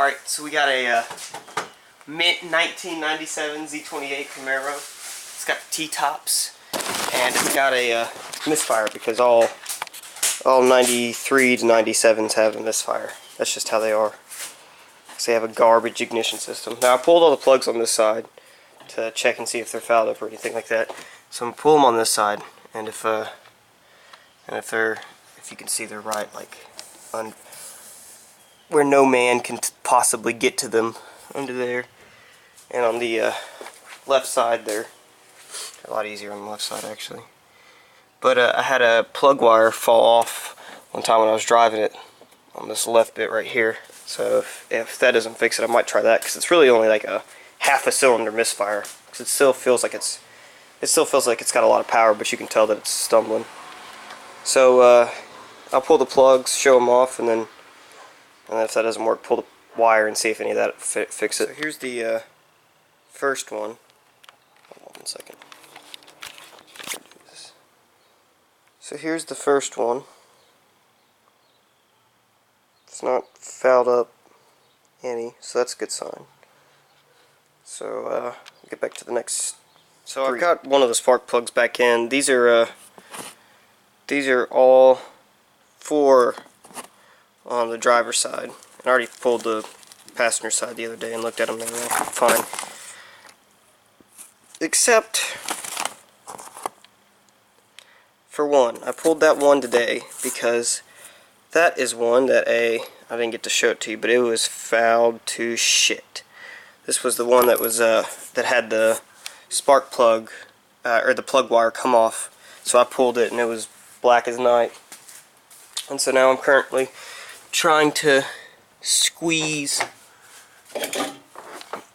Alright, so we got a mint 1997 Z28 Camaro. It's got T-tops, and we got a misfire because all 93 to 97s have a misfire. That's just how they are. So they have a garbage ignition system. Now I pulled all the plugs on this side to check and see if they're fouled up or anything like that. So I'm gonna pull them on this side, and if you can see, they're right, like where no man can possibly get to them, under there. And on the left side, they're a lot easier on the left side actually. But I had a plug wire fall off one time when I was driving it on this left bit right here. So if that doesn't fix it, I might try that, because it's really only like a half a cylinder misfire. Because it still feels like it's got a lot of power, but you can tell that it's stumbling. So I'll pull the plugs, show them off, and then if that doesn't work, pull the wire and see if any of that fix it. So here's the first one. Hold on 1 second. So here's the first one. It's not fouled up any, so that's a good sign. So get back to the next. So I've got one of the spark plugs back in. These are all 4 on the driver's side. I already pulled the passenger side the other day and looked at them. They were all fine, except for one. I pulled that one today because that is one that I didn't get to show it to you, but it was fouled to shit. This was the one that was that had the spark plug or the plug wire come off. So I pulled it and it was black as night. And so now I'm currently trying to squeeze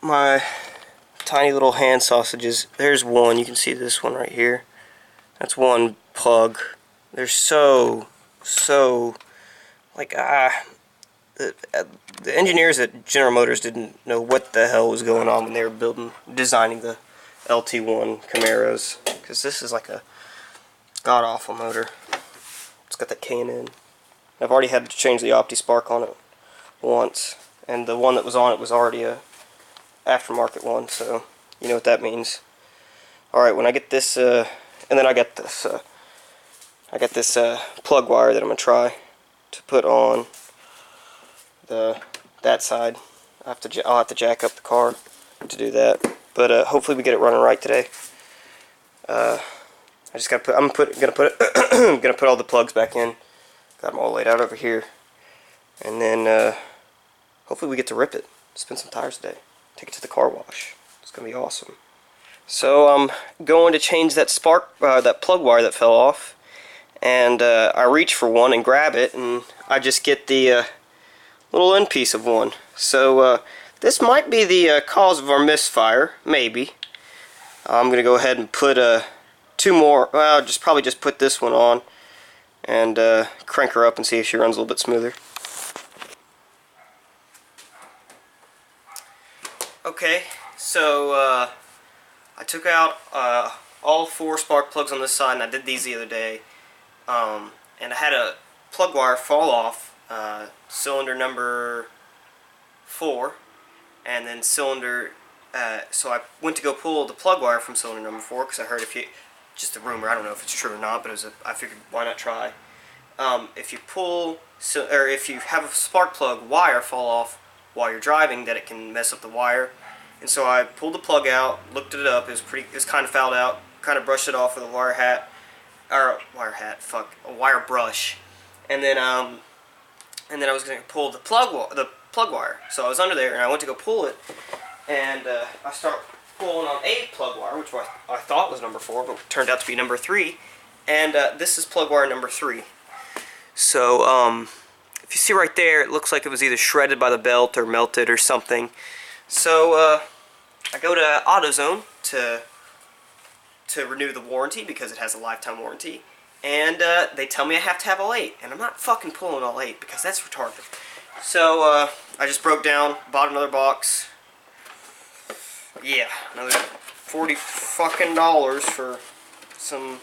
my tiny little hand sausages. There's one. You can see this one right here. That's one plug. They're so like the engineers at General Motors didn't know what the hell was going on when they were designing the LT1 Camaros, because this is like a god-awful motor. It's got that K&N. I've already had to change the OptiSpark on it once, and the one that was on it was already a aftermarket one, so you know what that means. Alright, when I get this, and then I got this plug wire that I'm going to try to put on that side. I'll have to jack up the car to do that, but hopefully we get it running right today. I just gotta put. I'm gonna put all the plugs back in. Got them all laid out over here, and then hopefully we get to rip it. Spin some tires today. Take it to the car wash. It's gonna be awesome. So I'm going to change that that plug wire that fell off, and I reach for one and grab it, and I just get the little end piece of one. So this might be the cause of our misfire, maybe. I'm gonna go ahead and put 2 more. Well, probably just put this one on and crank her up and see if she runs a little bit smoother. Okay, so I took out all 4 spark plugs on this side, and I did these the other day. And I had a plug wire fall off cylinder number 4, and then cylinder. So I went to go pull the plug wire from cylinder number 4 because I heard just a rumor. I don't know if it's true or not, but I figured why not try. If you have a spark plug wire fall off while you're driving, that it can mess up the wire. And so I pulled the plug out, looked it up. It was kind of fouled out. Kind of brushed it off with a wire brush. And then I was going to pull the plug wire. So I was under there and I went to go pull it, and I start pulling on a plug wire, which I thought was number 4, but turned out to be number 3. And this is plug wire number 3. So if you see right there, it looks like it was either shredded by the belt or melted or something. So I go to AutoZone to renew the warranty because it has a lifetime warranty, and they tell me I have to have all 8, and I'm not fucking pulling all 8 because that's retarded. So I just broke down, bought another box. Yeah, another $40 fucking for some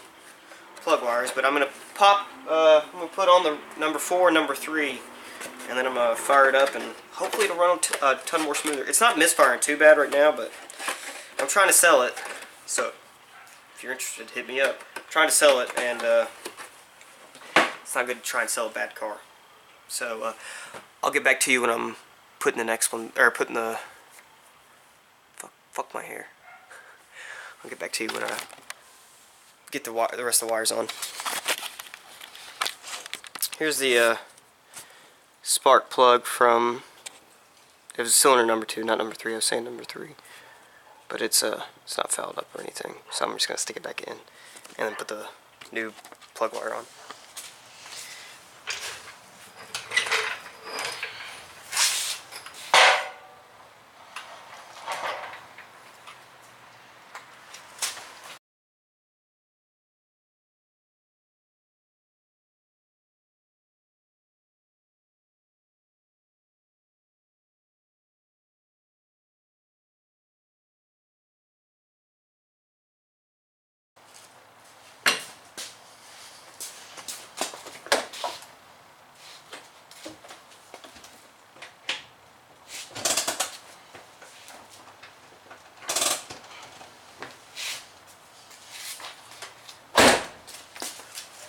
plug wires, but I'm gonna put on the number 4 and number 3 and then I'm going to fire it up, and hopefully it'll run a ton more smoother. It's not misfiring too bad right now, but I'm trying to sell it, so if you're interested, hit me up. I'm trying to sell it, and it's not good to try and sell a bad car. So I'll get back to you when I'm putting the next one, or putting the, fuck my hair. I'll get back to you when I get the rest of the wires on. Here's the spark plug from, it was cylinder number 2, not number 3. I was saying number 3, but it's not fouled up or anything, so I'm just gonna stick it back in and then put the new plug wire on.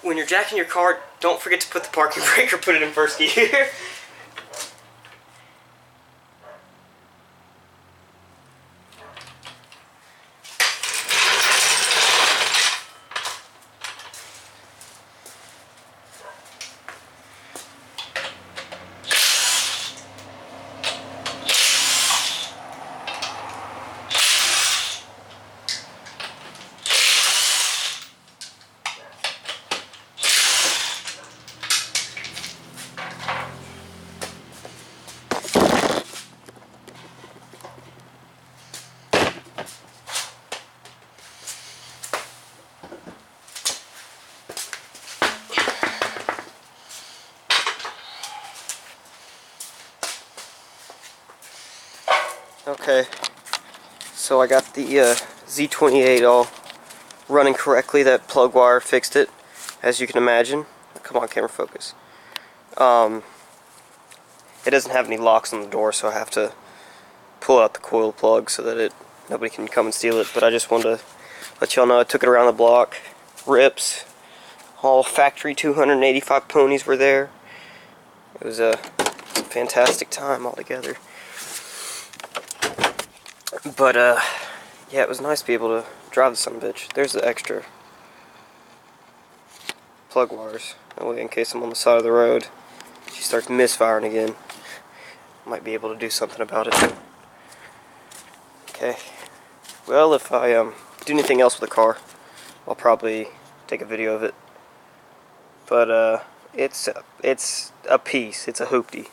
When you're jacking your car, don't forget to put the parking brake or put it in first gear. Okay, so I got the Z28 all running correctly. That plug wire fixed it, as you can imagine. Come on, camera focus. It doesn't have any locks on the door, so I have to pull out the coil plug so that nobody can come and steal it. But I just wanted to let y'all know I took it around the block. Rips, all factory 285 ponies were there. It was a fantastic time altogether. But yeah, it was nice to be able to drive the son of a bitch. There's the extra plug wires. That way, in case I'm on the side of the road, she starts misfiring again, I might be able to do something about it. Okay. Well, if I do anything else with the car, I'll probably take a video of it. But it's a piece. It's a hoopty.